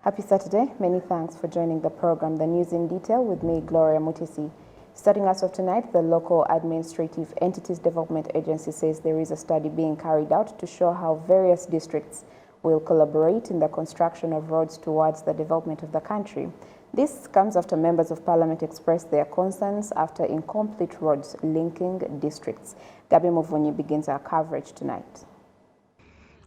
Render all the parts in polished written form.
Happy Saturday. Many thanks for joining the program. The news in detail with me, Gloria Mutisi. Starting us off tonight, the Local Administrative Entities Development Agency says there is a study being carried out to show how various districts will collaborate in the construction of roads towards the development of the country. This comes after members of parliament expressed their concerns after incomplete roads linking districts. Gabi Muvunyi begins our coverage tonight.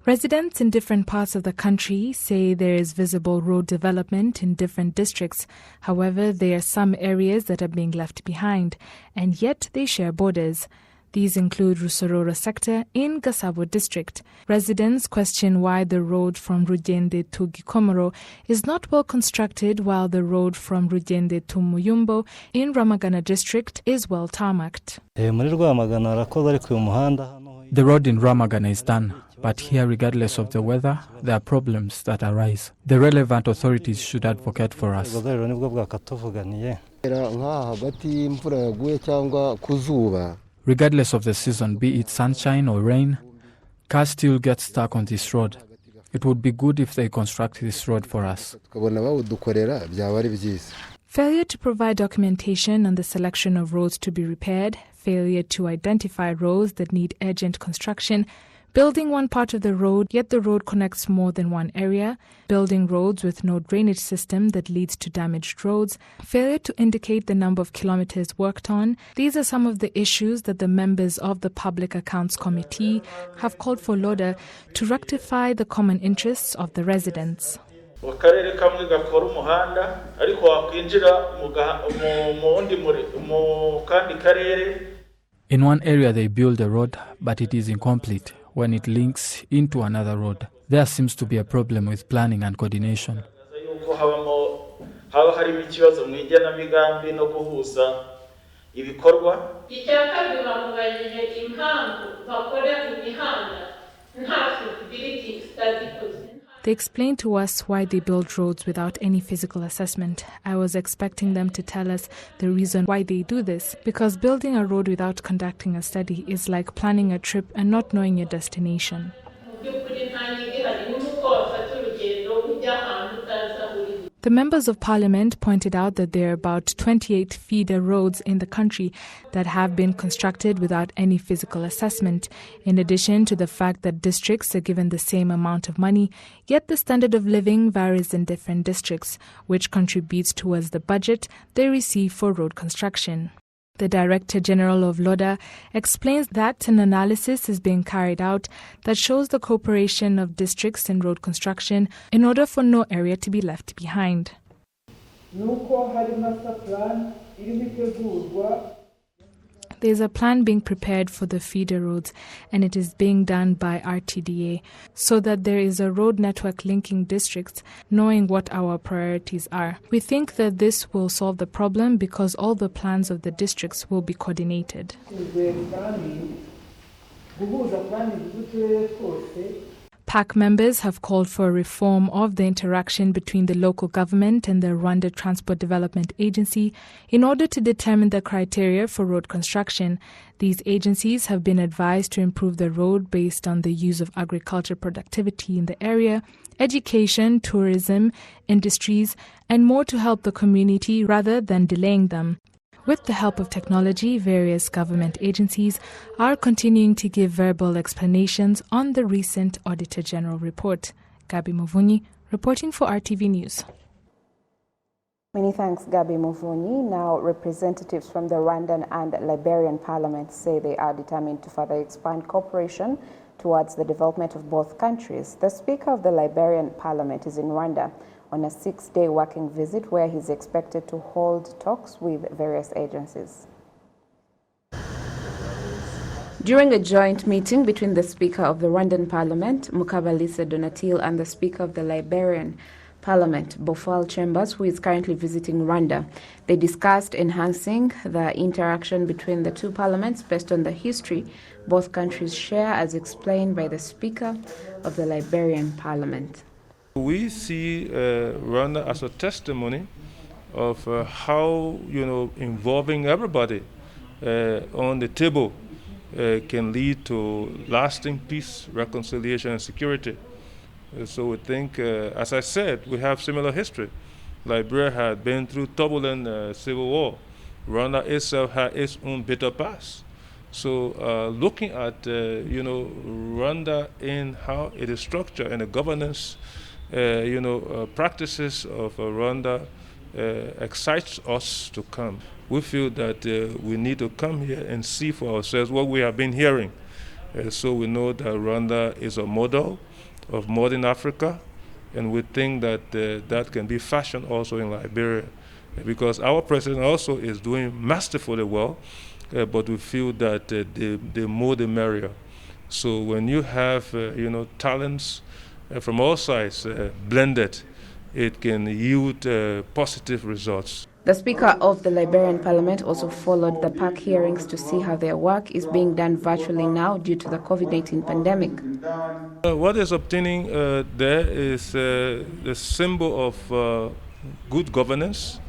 Residents in different parts of the country say there is visible road development in different districts. However, there are some areas that are being left behind, and yet they share borders. These include Rusororo sector in Gasabo district. Residents question why the road from Rugende to Gikomoro is not well constructed while the road from Rugende to Muyumbo in Ramagana district is well tarmacked. The road in Ramagana is done, but here, regardless of the weather, there are problems that arise. The relevant authorities should advocate for us. Regardless of the season, be it sunshine or rain, cars still get stuck on this road. It would be good if they construct this road for us. Failure to provide documentation on the selection of roads to be repaired, failure to identify roads that need urgent construction, building one part of the road, yet the road connects more than one area, building roads with no drainage system that leads to damaged roads, failure to indicate the number of kilometers worked on. These are some of the issues that the members of the Public Accounts Committee have called for LODA to rectify the common interests of the residents. In one area they build a road, but it is incomplete when it links into another road. There seems to be a problem with planning and coordination. They explained to us why they build roads without any physical assessment. I was expecting them to tell us the reason why they do this, because building a road without conducting a study is like planning a trip and not knowing your destination. The members of parliament pointed out that there are about 28 feeder roads in the country that have been constructed without any physical assessment, in addition to the fact that districts are given the same amount of money, yet the standard of living varies in different districts, which contributes towards the budget they receive for road construction. The Director General of LODA explains that an analysis is being carried out that shows the cooperation of districts in road construction in order for no area to be left behind. There's a plan being prepared for the feeder roads, and it is being done by RTDA so that there is a road network linking districts, knowing what our priorities are. We think that this will solve the problem because all the plans of the districts will be coordinated. PAC members have called for a reform of the interaction between the local government and the Rwanda Transport Development Agency in order to determine the criteria for road construction. These agencies have been advised to improve the road based on the use of agriculture productivity in the area, education, tourism, industries, and more to help the community rather than delaying them. With the help of technology, various government agencies are continuing to give verbal explanations on the recent Auditor General report. Gabi Muvunyi, reporting for RTV News. Many thanks, Gabi Muvunyi. Now, representatives from the Rwandan and Liberian parliaments say they are determined to further expand cooperation towards the development of both countries. The Speaker of the Liberian Parliament is in Rwanda on a 6-day working visit where he's expected to hold talks with various agencies. During a joint meeting between the Speaker of the Rwandan Parliament, Mukabalisa Donatille, and the Speaker of the Liberian Parliament, Bofal Chambers, who is currently visiting Rwanda, they discussed enhancing the interaction between the two parliaments based on the history both countries share, as explained by the Speaker of the Liberian Parliament. We see Rwanda as a testimony of how, involving everybody on the table can lead to lasting peace, reconciliation, and security. So we think, as I said, we have similar history. Liberia had been through turbulent civil war. Rwanda itself had its own bitter past. So looking at Rwanda in how it is structured and the governance practices of Rwanda excites us to come. We feel that we need to come here and see for ourselves what we have been hearing. So we know that Rwanda is a model of modern Africa, and we think that that can be fashioned also in Liberia, because our president also is doing masterfully well, but we feel that the more the merrier. So when you have talents from all sides blended, it can yield positive results. The Speaker of the Liberian Parliament also followed the PAC hearings to see how their work is being done virtually now due to the COVID-19 pandemic. What is obtaining there is the symbol of good governance.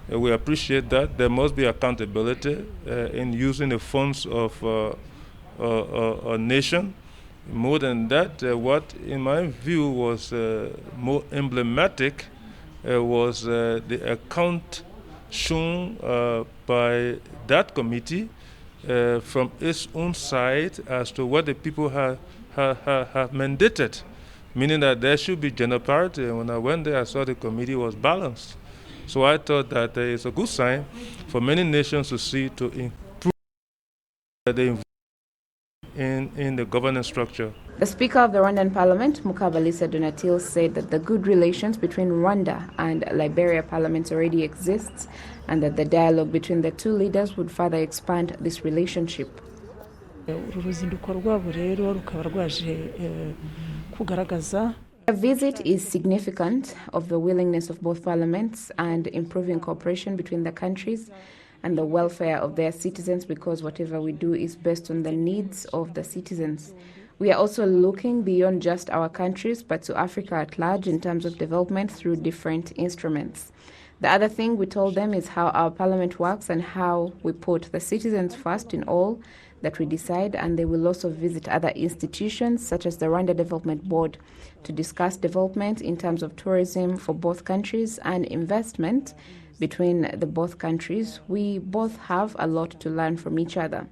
We appreciate that. There must be accountability in using the funds of a nation. More than that, what in my view was more emblematic was the account shown by that committee from its own side as to what the people have mandated, meaning that there should be gender parity. And when I went there, I saw the committee was balanced. So I thought that it's a good sign for many nations to see to improve the in the governance structure. The Speaker of the Rwandan Parliament, Mukabalisa Donatil, said that the good relations between Rwanda and Liberia parliaments already exists, and that the dialogue between the two leaders would further expand this relationship. The visit is significant of the willingness of both parliaments and improving cooperation between the countries and the welfare of their citizens, because whatever we do is based on the needs of the citizens. We are also looking beyond just our countries, but to Africa at large in terms of development through different instruments. The other thing we told them is how our parliament works and how we put the citizens first in all that we decide, and they will also visit other institutions such as the Rwanda Development Board to discuss development in terms of tourism for both countries and investment between the both countries. We both have a lot to learn from each other.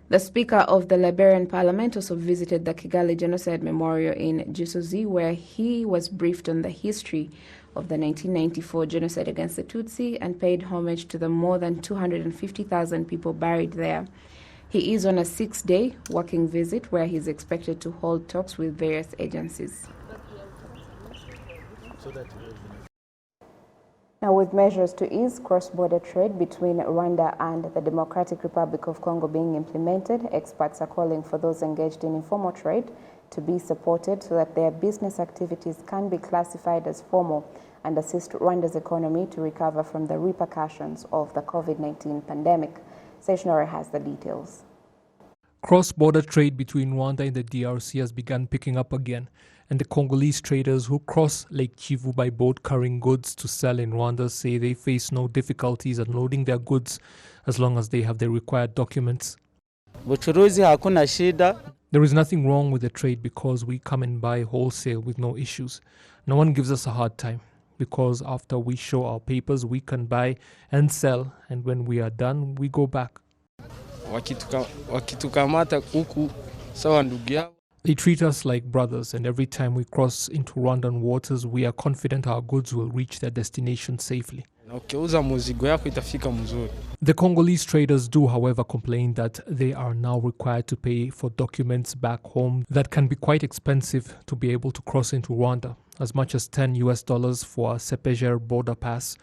The Speaker of the Liberian Parliament also visited the Kigali Genocide Memorial in Gisozi, where he was briefed on the history of the 1994 genocide against the Tutsi and paid homage to the more than 250,000 people buried there. He is on a 6-day working visit where he is expected to hold talks with various agencies. Now, with measures to ease cross-border trade between Rwanda and the Democratic Republic of Congo being implemented, experts are calling for those engaged in informal trade to be supported so that their business activities can be classified as formal and assist Rwanda's economy to recover from the repercussions of the COVID-19 pandemic. Sessionore has the details. Cross-border trade between Rwanda and the DRC has begun picking up again, and the Congolese traders who cross Lake Kivu by boat carrying goods to sell in Rwanda say they face no difficulties unloading their goods as long as they have the required documents. There is nothing wrong with the trade because we come and buy wholesale with no issues. No one gives us a hard time because after we show our papers, we can buy and sell, and when we are done, we go back. They treat us like brothers, and every time we cross into Rwandan waters, we are confident our goods will reach their destination safely. The Congolese traders do, however, complain that they are now required to pay for documents back home that can be quite expensive to be able to cross into Rwanda, as much as $10 for a CEPGL border pass,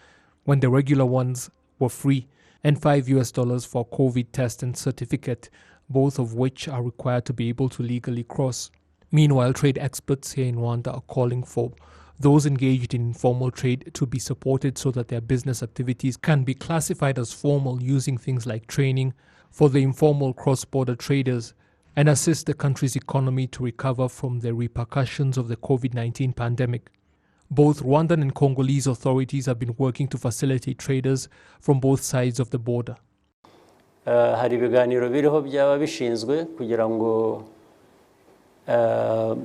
when the regular ones were free, and $5 for a COVID test and certificate, both of which are required to be able to legally cross. Meanwhile, trade experts here in Rwanda are calling for those engaged in informal trade to be supported so that their business activities can be classified as formal, using things like training for the informal cross-border traders and assist the country's economy to recover from the repercussions of the COVID-19 pandemic. Both Rwandan and Congolese authorities have been working to facilitate traders from both sides of the border. Hari ibiganiro biriho byaba bishinzwe kugira ngo The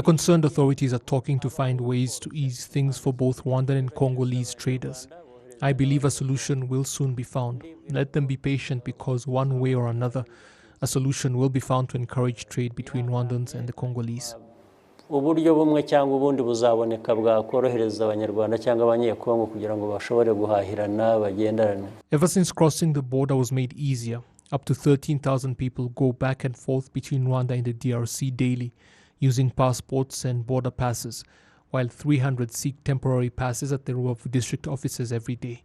concerned authorities are talking to find ways to ease things for both Rwandan and Congolese traders. I believe a solution will soon be found. Let them be patient because one way or another, a solution will be found to encourage trade between Rwandans and the Congolese. uburyo bumwe cyangwa ubundi buzaboneka bwakorohereza abanyarwanda cyangwa abanyekongo kugira ngo bashobore guhahirana bagenderane. Ever since crossing the border was made easier, up to 13,000 people go back and forth between Rwanda and the DRC daily, using passports and border passes, while 300 seek temporary passes at the Rubavu district offices every day.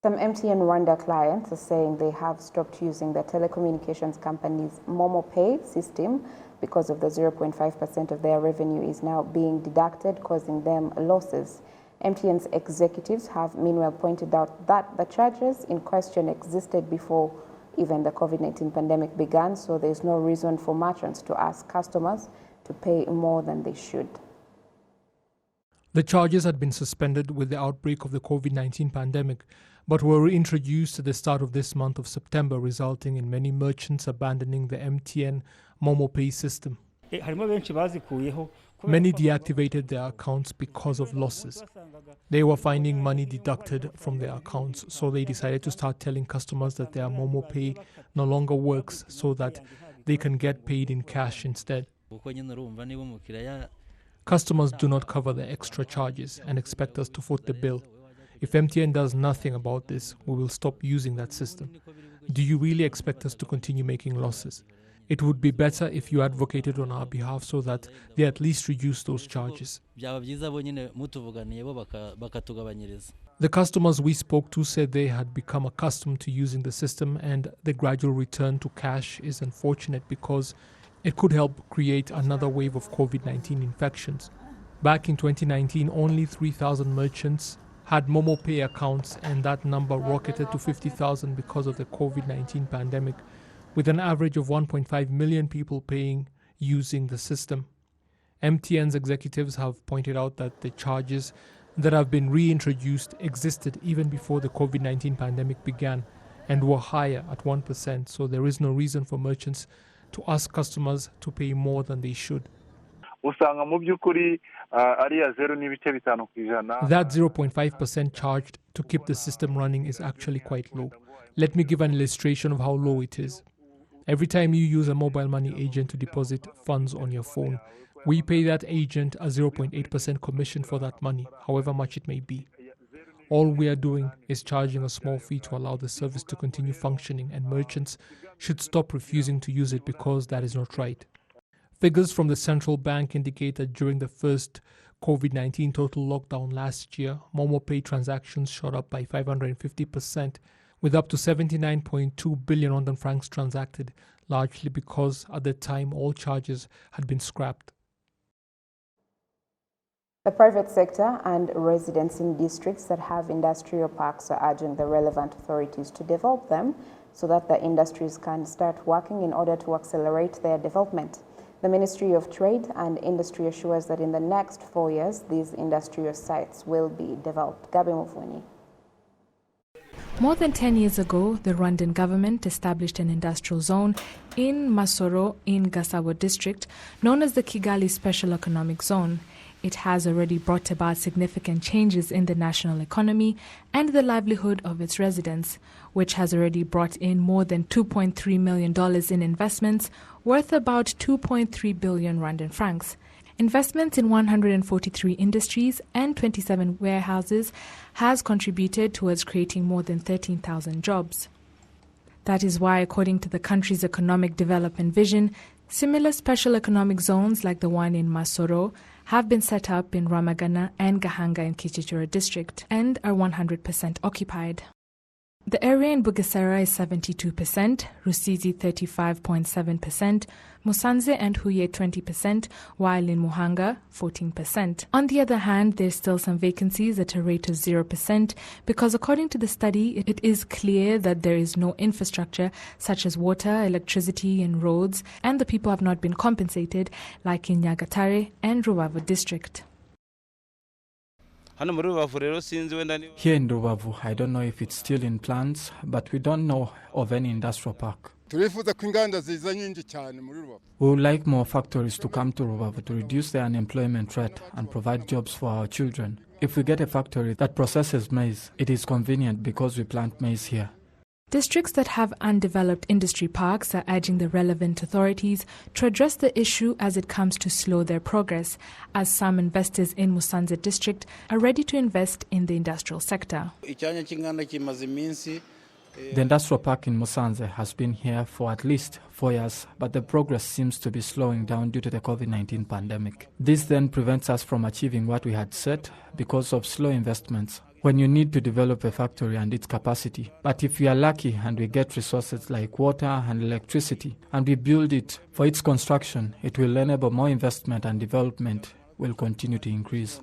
Some MTN Rwanda clients are saying they have stopped using the telecommunications company's Momo Pay system because of the 0.5% of their revenue is now being deducted, causing them losses. MTN's executives have meanwhile pointed out that the charges in question existed before even the COVID-19 pandemic began, so there's no reason for merchants to ask customers to pay more than they should. The charges had been suspended with the outbreak of the COVID-19 pandemic, but were reintroduced at the start of this month of September, resulting in many merchants abandoning the MTN Momo Pay system. Many deactivated their accounts because of losses. They were finding money deducted from their accounts, so they decided to start telling customers that their Momo Pay no longer works so that they can get paid in cash instead. Customers do not cover the extra charges and expect us to foot the bill. If MTN does nothing about this, we will stop using that system. Do you really expect us to continue making losses? It would be better if you advocated on our behalf so that they at least reduce those charges. The customers we spoke to said they had become accustomed to using the system, and the gradual return to cash is unfortunate because it could help create another wave of COVID-19 infections. Back in 2019, only 3,000 merchants had Momo Pay accounts, and that number rocketed to 50,000 because of the COVID-19 pandemic, with an average of 1.5 million people paying using the system. MTN's executives have pointed out that the charges that have been reintroduced existed even before the COVID-19 pandemic began and were higher at 1%, so there is no reason for merchants to ask customers to pay more than they should. That 0.5% charged to keep the system running is actually quite low. Let me give an illustration of how low it is. Every time you use a mobile money agent to deposit funds on your phone, we pay that agent a 0.8% commission for that money, however much it may be. All we are doing is charging a small fee to allow the service to continue functioning, and merchants should stop refusing to use it because that is not right. Figures from the central bank indicate that during the first COVID-19 total lockdown last year, Momo Pay transactions shot up by 550%, with up to 79.2 billion Rwandan francs transacted, largely because at the time all charges had been scrapped. The private sector and residents in districts that have industrial parks are urging the relevant authorities to develop them so that the industries can start working in order to accelerate their development. The Ministry of Trade and Industry assures that in the next 4 years, these industrial sites will be developed. Gabi Mufuni. More than 10 years ago, the Rwandan government established an industrial zone in Masoro in Gasabo district, known as the Kigali Special Economic Zone. It has already brought about significant changes in the national economy and the livelihood of its residents, which has already brought in more than $2.3 million in investments, worth about 2.3 billion Rwandan francs. Investments in 143 industries and 27 warehouses has contributed towards creating more than 13,000 jobs. That is why, according to the country's economic development vision, similar special economic zones like the one in Masoro have been set up in Ramagana and Gahanga in Kichichura district and are 100% occupied. The area in Bugesera is 72%, Rusizi 35.7%, Musanze and Huye 20%, while in Muhanga 14%. On the other hand, there's still some vacancies at a rate of 0% because according to the study, it is clear that there is no infrastructure such as water, electricity and roads, and the people have not been compensated like in Nyagatare and Rubavu district. Here in Rubavu, I don't know if it's still in plans, but we don't know of any industrial park. We would like more factories to come to Rubavu to reduce the unemployment rate and provide jobs for our children. If we get a factory that processes maize, it is convenient because we plant maize here. Districts that have undeveloped industry parks are urging the relevant authorities to address the issue as it comes to slow their progress, as some investors in Musanze district are ready to invest in the industrial sector. The industrial park in Musanze has been here for at least 4 years, but the progress seems to be slowing down due to the COVID-19 pandemic. This then prevents us from achieving what we had set because of slow investments. When you need to develop a factory and its capacity. But if we are lucky and we get resources like water and electricity and we build it for its construction, it will enable more investment and development will continue to increase.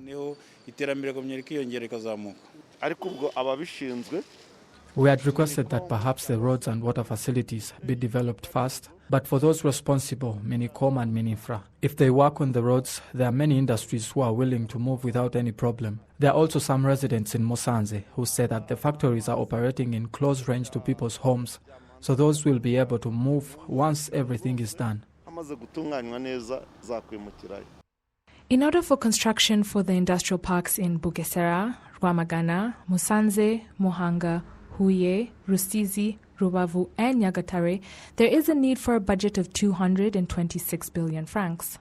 We had requested that perhaps the roads and water facilities be developed fast, but for those responsible, Minicom and Minifra, if they work on the roads, there are many industries who are willing to move without any problem. There are also some residents in Musanze who say that the factories are operating in close range to people's homes, so those will be able to move once everything is done. In order for construction for the industrial parks in Bugesera, Rwamagana, Musanze, Muhanga, Huye, Rusizi, Rubavu and Nyagatare, there is a need for a budget of 226 billion francs.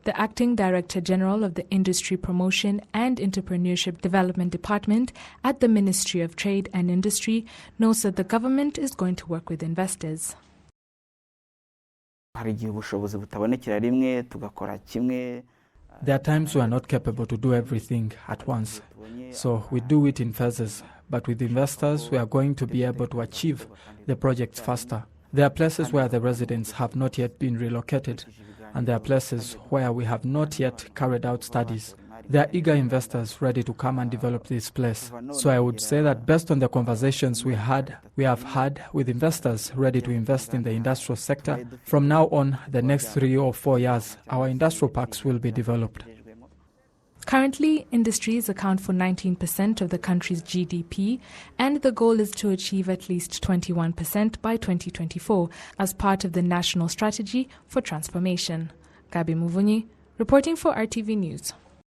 The Acting Director General of the Industry Promotion and Entrepreneurship Development Department at the Ministry of Trade and Industry knows that the government is going to work with investors. There are times we are not capable to do everything at once, so we do it in phases. But with investors, we are going to be able to achieve the projects faster. There are places where the residents have not yet been relocated, and there are places where we have not yet carried out studies. There are eager investors ready to come and develop this place. So I would say that based on the conversations we have had with investors ready to invest in the industrial sector, from now on, the next 3 or 4 years, our industrial parks will be developed. Currently, industries account for 19% of the country's GDP, and the goal is to achieve at least 21% by 2024 as part of the National Strategy for Transformation. Gabi Muvunyi, reporting for RTV News.